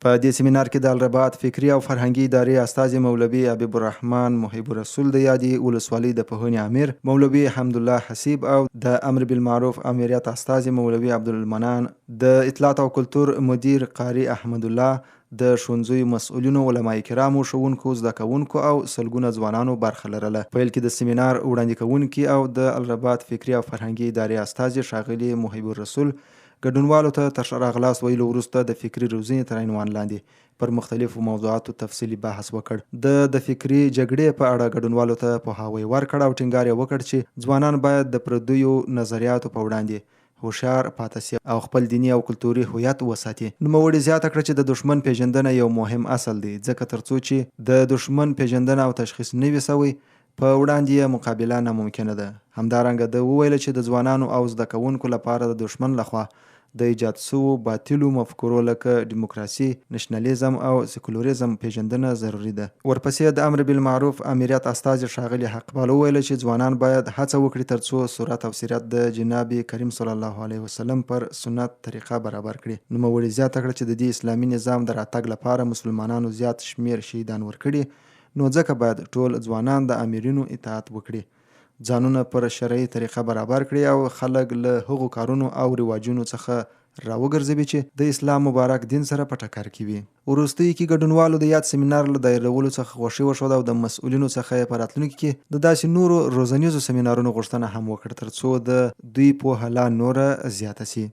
په دې سیمینار کې د الرباط فکري او فرهنګي ادارې استازي مولوي حبیب الرحمن محب الرسول د یادې ولسوالۍ د پوهنې امیر مولوي حمدالله حسیب او د امر بالمعروف امریت استازي مولوي عبدالمنان، د اطلاعات او کلتور مدیر قاری احمد الله، د ښوونځیو مسؤلینو، علماء کرامو، ښوونکو، زده کوونکو او سلګونه ځوانانو برخه لرله. پیل کې د سیمینار وړاندې کوونکي او د الرباط فکري او فرهنګي ادارې استازي ښاغلي محب الرسول ګډونوالو ته تر ښه راغلاست ویلو وروسته د فکري روزنې تر عنوان لاندې پر مختلفو موضوعاتو تفصیلي بحث وکړ. د فکري جګړې په اړه ګډونوالو ته پوهاوی ورکړ او ټینګار یې وکړ چې ځوانان باید د پردیو نظریاتو په وړاندې هوښیار پاتې سي او خپل دیني او کلتوري هویت وساتي. نوموړي زیاته کړه چې د دښمن پیژندنه یو مهم اصل دی، ځکه ترڅو چې د دښمن پیژندنه او تشخیص نه وي سوی، په وړاندې یې مقابله ناممکنه ده. همدارنګه ده وویل چې د ځوانانو او زده کوونکو لپاره د دښمن لخوا د ایجاد شوو باطلو مفکورو لکه دیموکراسي، نشنلیزم او سیکولریزم پیژندنه ضروري ده. ورپسې د امر بالمعروف امریت استازي ښاغلي حقپال وویل چې ځوانان باید هڅه وکړي ترڅو صورت او سیرت د جناب کریم صلی الله علیه وسلم پر سنت طریقه برابر کړي. نوموړي زیاته کړه چې د دې اسلامي نظام د راتګ لپاره مسلمانانو زیات شمیر شهیدان ورکړي، نو ځکه باید ټول ځوانان د امیرینو اطاعت وکړي، ځانونه پر شرعي طریقه برابر کړي او خلک له هغو کارونو او رواجونو څخه راوګرځوي چې د اسلام مبارک دین سره په ټکر کې وي. وروستیو کې ګډونوالو د یاد سیمینار له دایرولو څخه خوښي وښوده او د مسؤلینو څخه یې په راتلونکي کې د داسې نورو روزنیزو سیمینارونو غوښتنه هم وکړه ترڅو د دوی پوهه لا نوره زیاته سي.